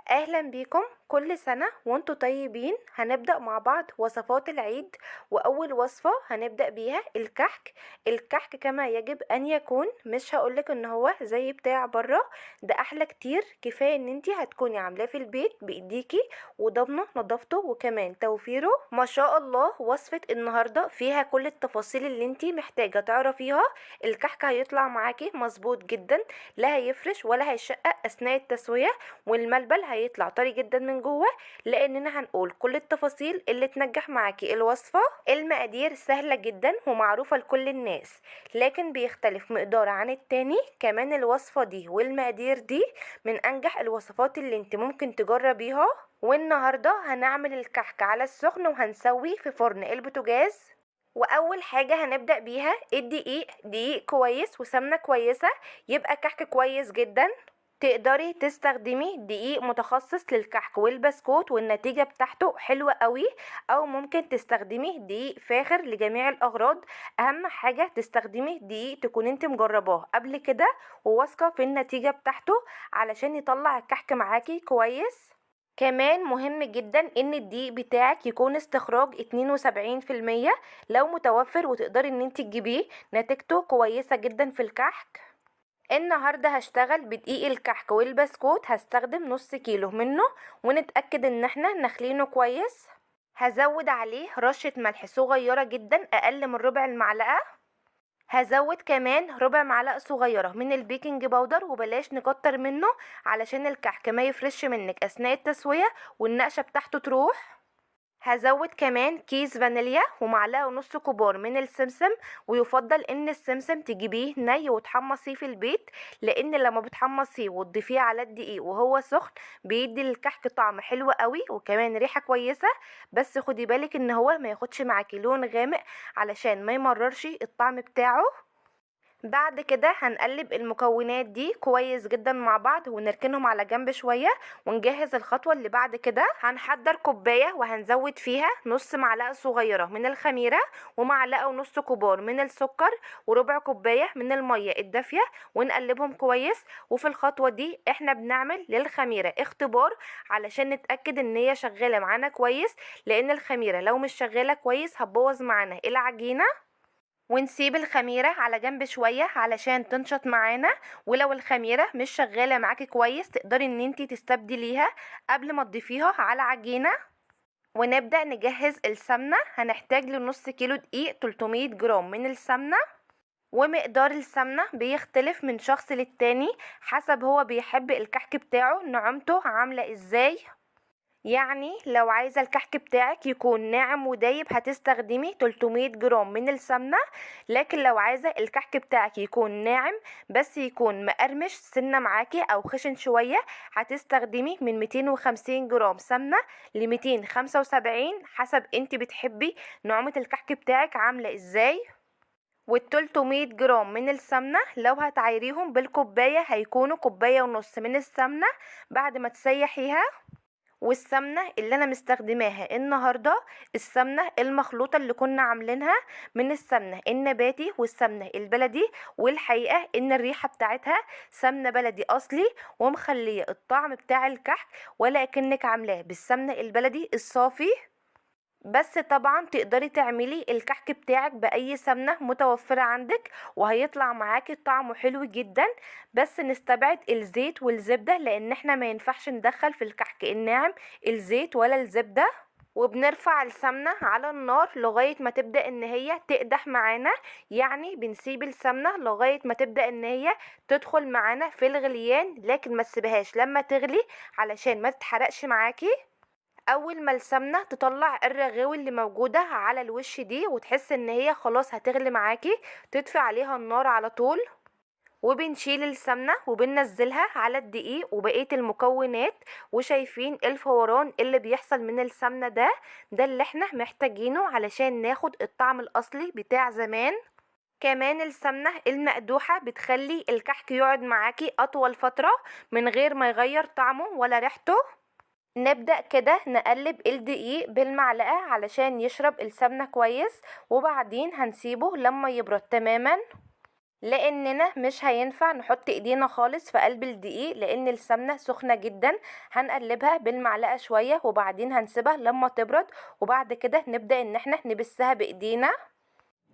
اهلا بيكم. كل سنة وانتوا طيبين. هنبدأ مع بعض وصفات العيد، واول وصفة هنبدأ بيها الكحك. الكحك كما يجب ان يكون، مش هقولك ان هو زي بتاع بره، ده احلى كتير. كفاية ان انتي هتكوني عاملاه في البيت بايديكي وضامنة نظافته وكمان توفيره. ما شاء الله، وصفة النهاردة فيها كل التفاصيل اللي انتي محتاجة تعرفيها. الكحك هيطلع معاكي مظبوط جدا، لا هيفرش ولا هيشقق اثناء التسوية، والملبن هيطلع طري جدا من جوه، لاننا هنقول كل التفاصيل اللي تنجح معاكي الوصفة. المقادير سهلة جدا ومعروفة لكل الناس، لكن بيختلف مقدار عن التاني. كمان الوصفة دي والمقادير دي من انجح الوصفات اللي انت ممكن تجربيها. والنهاردة هنعمل الكحك على السخن وهنسوي في فرن البوتاجاز. واول حاجة هنبدأ بيها الدقيق، دقيق كويس وسمنة كويسة، يبقى كحك كويس جدا. تقدري تستخدمي دقيق متخصص للكحك والبسكوت والنتيجة بتاعته حلوة قوي، او ممكن تستخدمي دقيق فاخر لجميع الاغراض. اهم حاجة تستخدمي دقيق تكون انت مجرباه قبل كده وواثقة في النتيجة بتاعته علشان يطلع الكحك معاكي كويس. كمان مهم جدا ان الدقيق بتاعك يكون استخراج 72%، لو متوفر وتقدري ان انت تجيبيه نتيجته كويسة جدا في الكحك. النهاردة هشتغل بدقيق الكحك والبسكوت، هستخدم نص كيلو منه، ونتأكد ان احنا نخلينه كويس. هزود عليه رشة ملح صغيرة جدا، اقل من ربع المعلقة. هزود كمان ربع معلقة صغيرة من البيكنج باودر، وبلاش نكتر منه علشان الكحك ما يفرش منك اثناء التسوية والنقشة بتاعته تروح. هزود كمان كيس فانيليا ومعلقة ونص كبار من السمسم، ويفضل ان السمسم تجيبيه ني وتحمصيه في البيت، لان لما بتحمصيه وتضيفيه على الدقيق وهو سخن بيدي للكحك طعم حلو قوي وكمان ريحة كويسة. بس خدي بالك ان هو ما ياخدش معاكي لون غامق علشان ما يمررش الطعم بتاعه. بعد كده هنقلب المكونات دي كويس جدا مع بعض ونركنهم على جنب شوية، ونجهز الخطوة اللي بعد كده. هنحضر كوباية وهنزود فيها نص معلقة صغيرة من الخميرة، ومعلقة ونص كبار من السكر، وربع كوباية من المية الدافية، ونقلبهم كويس. وفي الخطوة دي احنا بنعمل للخميرة اختبار علشان نتأكد ان هي شغالة معانا كويس، لان الخميرة لو مش شغالة كويس هتبوظ معانا العجينة. ونسيب الخميرة على جنب شوية علشان تنشط معانا. ولو الخميرة مش شغالة معاكي كويس تقدري ان انتي تستبدليها قبل ما تضيفيها على عجينة. ونبدأ نجهز السمنة. هنحتاج لنص كيلو دقيق 300 جرام من السمنة. ومقدار السمنة بيختلف من شخص للتاني حسب هو بيحب الكحك بتاعه نعومته عاملة ازاي. يعني لو عايزة الكحك بتاعك يكون ناعم ودايب هتستخدمي 300 جرام من السمنة، لكن لو عايزة الكحك بتاعك يكون ناعم بس يكون مقرمش سنة معاكي او خشن شوية هتستخدمي من 250 جرام سمنة ل 275، حسب انت بتحبي نعومة الكحك بتاعك عاملة ازاي. وال300 جرام من السمنة لو هتعايريهم بالكوباية هيكونوا كوباية ونص من السمنة بعد ما تسيحيها. والسمنة اللي انا مستخدماها النهاردة السمنة المخلوطة اللي كنا عاملينها من السمنة النباتي والسمنة البلدي، والحقيقة ان الريحة بتاعتها سمنة بلدي اصلي ومخلية الطعم بتاع الكحك ولا كأنك عاملاه بالسمنة البلدي الصافي. بس طبعا تقدري تعملي الكحك بتاعك باي سمنة متوفرة عندك وهيطلع معاكي طعمه حلو جدا. بس نستبعد الزيت والزبدة لان احنا ما ينفعش ندخل في الكحك الناعم الزيت ولا الزبدة. وبنرفع السمنة على النار لغاية ما تبدأ ان هي تقدح معانا، يعني بنسيب السمنة لغاية ما تبدأ ان هي تدخل معانا في الغليان، لكن ما تسيبهاش لما تغلي علشان ما تتحرقش معاكي. اول ما السمنه تطلع الرغاوي اللي موجوده على الوش دي وتحس ان هي خلاص هتغلي معاكي تطفي عليها النار على طول. وبنشيل السمنه وبننزلها على الدقيق وبقيه المكونات. وشايفين الفوران اللي بيحصل من السمنه ده اللي احنا محتاجينه علشان ناخد الطعم الاصلي بتاع زمان. كمان السمنه المقدوحه بتخلي الكحك يقعد معاكي اطول فتره من غير ما يغير طعمه ولا ريحته. نبدأ كده نقلب الدقيق بالمعلقة علشان يشرب السمنة كويس، وبعدين هنسيبه لما يبرد تماما. لاننا مش هينفع نحط ايدينا خالص في قلب الدقيق لان السمنة سخنة جدا. هنقلبها بالمعلقة شوية وبعدين هنسيبها لما تبرد، وبعد كده نبدأ ان احنا نبسها بايدينا.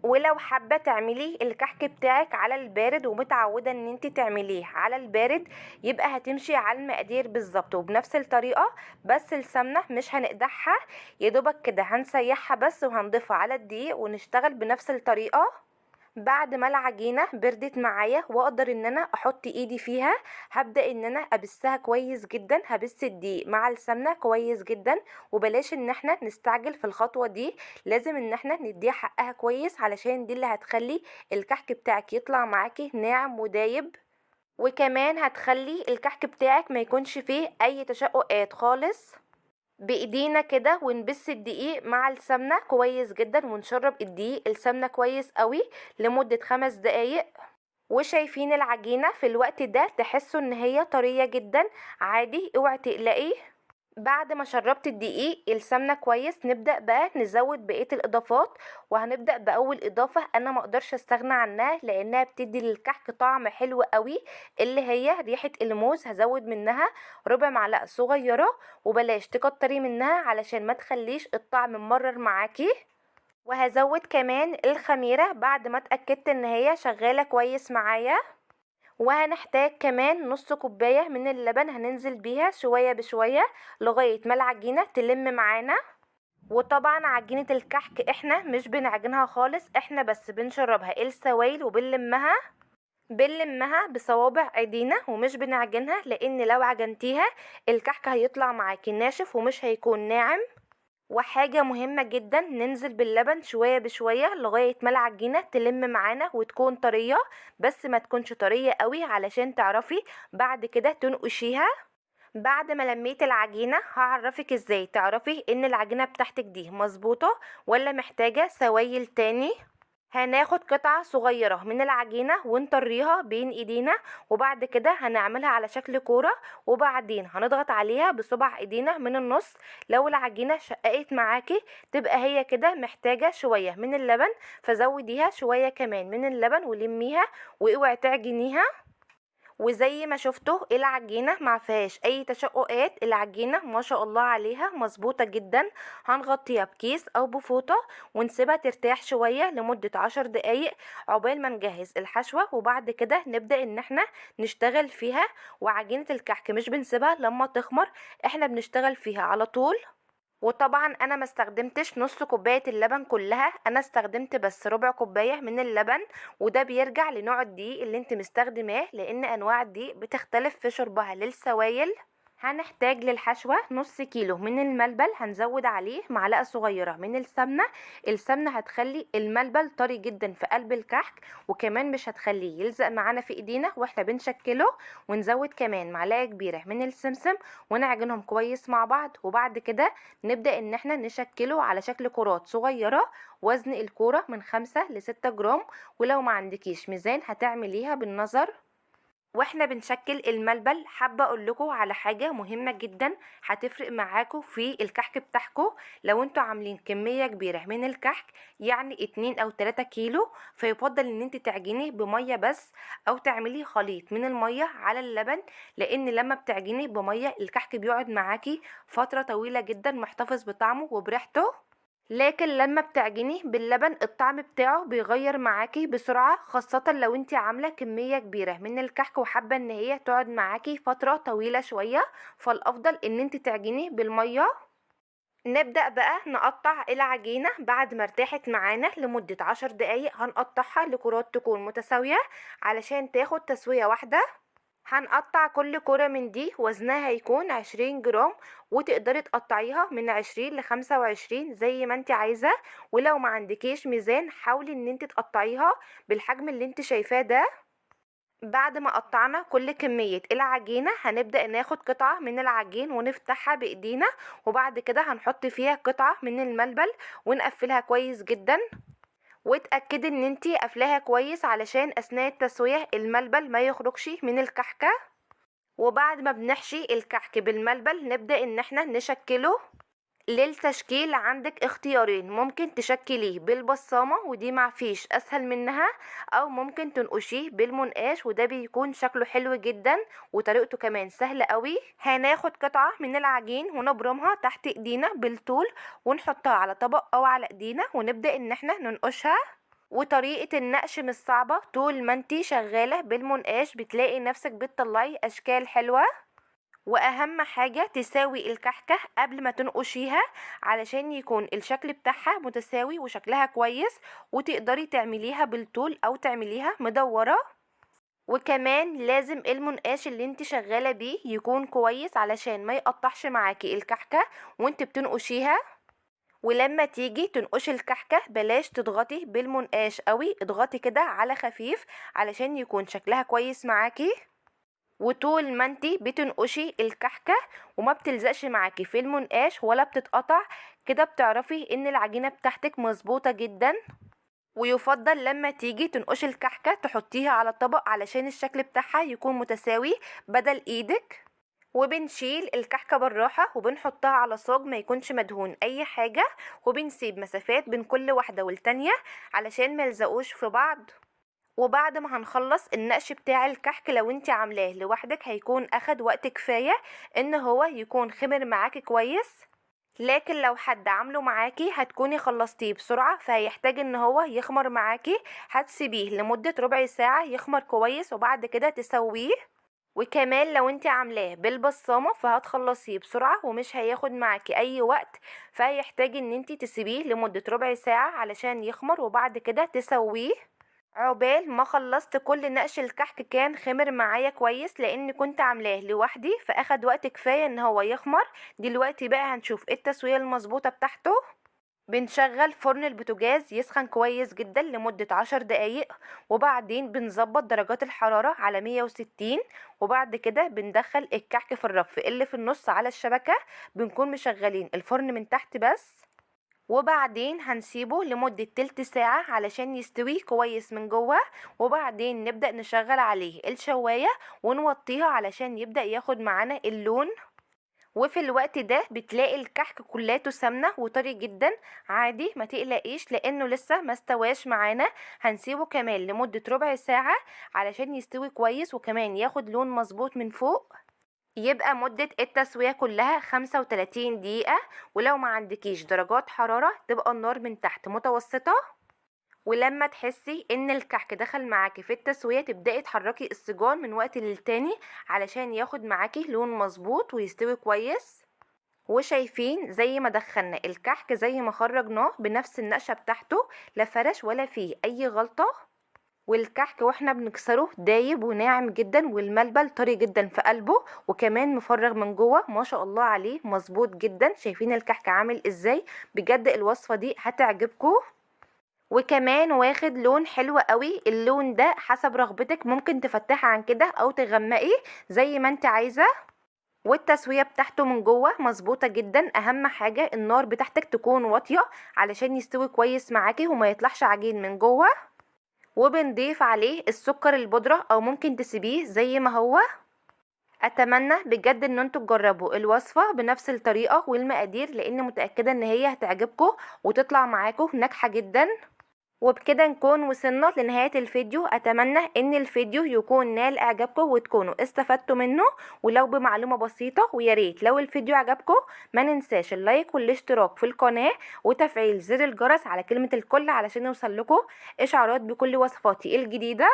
ولو حابة تعملي الكحك بتاعك على البارد ومتعودة ان انت تعمليه على البارد، يبقى هتمشي على المقادير بالظبط وبنفس الطريقة، بس السمنة مش هنقدحها، يدوبك كده هنسيحها بس وهنضيفها على الدقيق ونشتغل بنفس الطريقة. بعد ما العجينة بردت معايا واقدر ان انا احط ايدي فيها، هبدأ ان انا ابسها كويس جدا، هبس الدقيق مع السمنة كويس جدا. وبلاش ان احنا نستعجل في الخطوة دي، لازم ان احنا نديها حقها كويس علشان دي اللي هتخلي الكحك بتاعك يطلع معاكي ناعم ودايب، وكمان هتخلي الكحك بتاعك ما يكونش فيه اي تشققات خالص. بايدينا كده ونبس الدقيق مع السمنة كويس جدا ونشرب الدقيق السمنة كويس قوي لمدة 5 دقايق. وشايفين العجينة في الوقت ده تحسوا ان هي طرية جدا، عادي اوعي تقلقي. بعد ما شربت الدقيق السمنة كويس نبدأ بقى نزود بقية الإضافات. وهنبدأ بأول إضافة أنا مقدرش استغنى عنها لأنها بتدي للكحك طعم حلو قوي، اللي هي ريحة الموز. هزود منها ربع معلقة صغيرة، وبلاش تكتري منها علشان ما تخليش الطعم ممرر معاكي. وهزود كمان الخميرة بعد ما اتأكدت ان هي شغالة كويس معايا. وهنحتاج كمان نص كوباية من اللبن، هننزل بيها شوية بشوية لغاية ما العجينة تلم معانا. وطبعا عجينة الكحك احنا مش بنعجنها خالص، احنا بس بنشربها السوائل وبنلمها بصوابع ايدينا ومش بنعجنها، لان لو عجنتيها الكحك هيطلع معاكي ناشف ومش هيكون ناعم. وحاجة مهمة جدا، ننزل باللبن شوية بشوية لغاية ما العجينة تلم معانا وتكون طرية، بس ما تكونش طرية قوي علشان تعرفي بعد كده تنقشيها. بعد ما لميت العجينة هعرفك ازاي تعرفي ان العجينة بتاعتك دي مظبوطة ولا محتاجة سوائل تاني. هناخد قطعة صغيرة من العجينة ونطريها بين ايدينا، وبعد كده هنعملها على شكل كورة، وبعدين هنضغط عليها بصبع ايدينا من النص. لو العجينة شققت معاكي تبقى هي كده محتاجة شوية من اللبن، فزوديها شوية كمان من اللبن ولميها واوعي تعجنيها. وزي ما شفتوا العجينة ما فيهاش اي تشققات، العجينة ما شاء الله عليها مظبوطة جدا. هنغطيها بكيس او بفوطة ونسيبها ترتاح شوية لمدة 10 دقايق عقبال ما نجهز الحشوة، وبعد كده نبدأ ان احنا نشتغل فيها. وعجينة الكحك مش بنسيبها لما تخمر، احنا بنشتغل فيها على طول. وطبعا انا ما استخدمتش نص كوباية اللبن كلها، انا استخدمت بس ربع كوباية من اللبن. وده بيرجع لنوع الدقيق اللي انت مستخدماه، لان انواع الدقيق بتختلف في شربها للسوائل. هنحتاج للحشوة نص كيلو من الملبن، هنزود عليه معلقة صغيرة من السمنة. السمنة هتخلي الملبن طري جدا في قلب الكحك، وكمان مش هتخليه يلزق معانا في ايدينا واحنا بنشكله. ونزود كمان معلقة كبيرة من السمسم ونعجنهم كويس مع بعض، وبعد كده نبدأ ان احنا نشكله على شكل كرات صغيرة. وزن الكورة من 5 ل6 جرام، ولو ما عندكيش ميزان هتعمليها بالنظر. واحنا بنشكل الملبن حابه اقول لكم على حاجه مهمه جدا هتفرق معاكم في الكحك بتاعكم. لو انتوا عاملين كميه كبيره من الكحك، يعني 2 او 3 كيلو، فيفضل ان انت تعجني بميه بس، او تعملي خليط من الميه على اللبن، لان لما بتعجني بميه الكحك بيقعد معاكي فتره طويله جدا محتفظ بطعمه وبريحته. لكن لما بتعجني باللبن الطعم بتاعه بيغير معاكي بسرعة، خاصة لو انت عاملة كمية كبيرة من الكحك وحابة ان هي تقعد معاكي فترة طويلة شوية، فالافضل ان انت تعجني بالمية. نبدأ بقى نقطع العجينة بعد ما ارتاحت معانا لمدة 10 دقايق، هنقطعها لكرات تكون متساوية علشان تاخد تسوية واحدة. هنقطع كل كرة من دي وزنها هيكون 20 جرام، وتقدري تقطعيها من 20 ل25 زي ما انت عايزة. ولو ما عندكيش ميزان حاولي ان انت تقطعيها بالحجم اللي انت شايفاه ده. بعد ما قطعنا كل كمية العجينة هنبدأ ناخد قطعة من العجين ونفتحها بايدينا، وبعد كده هنحط فيها قطعة من الملبن ونقفلها كويس جدا. واتأكدي ان انتي قافلاها كويس علشان اثناء التسوية الملبن ما يخرجش من الكحكة. وبعد ما بنحشي الكحك بالملبن نبدأ ان احنا نشكله. للتشكيل عندك اختيارين، ممكن تشكليه بالبصامة ودي معفيش اسهل منها، او ممكن تنقشيه بالمنقاش وده بيكون شكله حلو جدا وطريقته كمان سهلة قوي. هناخد قطعة من العجين ونبرمها تحت ايدينا بالطول ونحطها على طبق او على ايدينا ونبدأ ان احنا ننقشها. وطريقة النقش مش صعبة، طول ما انتي شغالة بالمنقاش بتلاقي نفسك بتطلعي اشكال حلوة. واهم حاجة تساوي الكحكة قبل ما تنقشيها علشان يكون الشكل بتاعها متساوي وشكلها كويس، وتقدري تعمليها بالطول او تعمليها مدورة. وكمان لازم المنقاش اللي انت شغالة بيه يكون كويس علشان ما يقطعش معاكي الكحكة وانت بتنقشيها. ولما تيجي تنقشي الكحكة بلاش تضغطي بالمنقاش قوي، اضغطي كده على خفيف علشان يكون شكلها كويس معاكي. وطول ما انتي بتنقشي الكحكة وما بتلزقش معاكي في المنقاش ولا بتتقطع، كده بتعرفي ان العجينة بتاعتك مظبوطة جدا. ويفضل لما تيجي تنقشي الكحكة تحطيها على الطبق علشان الشكل بتاعها يكون متساوي بدل ايدك. وبنشيل الكحكة بالراحة وبنحطها على صاج ما يكونش مدهون اي حاجة، وبنسيب مسافات بين كل واحدة والتانية علشان ما يلزقوش في بعض. وبعد ما هنخلص النقش بتاع الكحك لو انت عاملاه لوحدك هيكون اخد وقت كفاية ان هو يكون خمر معاكي كويس. لكن لو حد عامله معاكي هتكوني خلصتيه بسرعة فهيحتاج ان هو يخمر معاكي، هتسيبيه لمدة ربع ساعة يخمر كويس وبعد كده تسويه. وكمان لو انت عاملاه بالبصامة فهتخلصيه بسرعة ومش هياخد معاكي اي وقت، فهيحتاج ان انت تسيبيه لمدة ربع ساعة علشان يخمر وبعد كده تسويه. عقبال ما خلصت كل نقش الكحك كان خمر معايا كويس لان كنت عاملاه لوحدي فاخد وقت كفاية ان هو يخمر. دلوقتي بقى هنشوف التسوية المظبوطة بتاعته. بنشغل فرن البوتاجاز يسخن كويس جدا لمدة 10 دقايق، وبعدين بنظبط درجات الحرارة على 160. وبعد كده بندخل الكحك في الرف اللي في النص على الشبكة، بنكون مشغلين الفرن من تحت بس. وبعدين هنسيبه لمدة تلت ساعة علشان يستوي كويس من جوه. وبعدين نبدأ نشغل عليه الشواية ونوطيها علشان يبدأ ياخد معانا اللون. وفي الوقت ده بتلاقي الكحك كلاته سمنة وطري جدا. عادي ما تقلقيش لانه لسه ما استواش معانا، هنسيبه كمان لمدة ربع ساعة علشان يستوي كويس وكمان ياخد لون مظبوط من فوق. يبقى مدة التسوية كلها 35 دقيقة. ولو ما عندكيش درجات حرارة تبقى النار من تحت متوسطة. ولما تحسي ان الكحك دخل معاكي في التسوية تبدأي تحركي السيجان من وقت للتاني علشان ياخد معاكي لون مظبوط ويستوي كويس. وشايفين زي ما دخلنا الكحك زي ما خرجناه بنفس النقشة بتاعته، لا فرش ولا فيه اي غلطة. والكحك واحنا بنكسره دايب وناعم جدا والملبن طري جدا في قلبه وكمان مفرغ من جوه ما شاء الله عليه مظبوط جدا. شايفين الكحك عامل ازاي؟ بجد الوصفة دي هتعجبكم. وكمان واخد لون حلو قوي، اللون ده حسب رغبتك ممكن تفتحي عن كده او تغمقي زي ما انت عايزة. والتسوية بتاعته من جوه مظبوطة جدا. اهم حاجة النار بتاعتك تكون واطية علشان يستوي كويس معاكي وما يطلعش عجين من جوه. وبنضيف عليه السكر البودرة او ممكن تسيبيه زي ما هو. اتمنى بجد ان انتوا تجربوا الوصفة بنفس الطريقة والمقادير لان متأكدة ان هي هتعجبكم وتطلع معاكم ناجحة جدا. وبكده نكون وصلنا لنهاية الفيديو. اتمنى ان الفيديو يكون نال اعجابكم وتكونوا استفدتوا منه ولو بمعلومة بسيطة. وياريت لو الفيديو عجبكم ما ننساش اللايك والاشتراك في القناة وتفعيل زر الجرس على كلمة الكل علشان يوصل لكم اشعارات بكل وصفاتي الجديدة.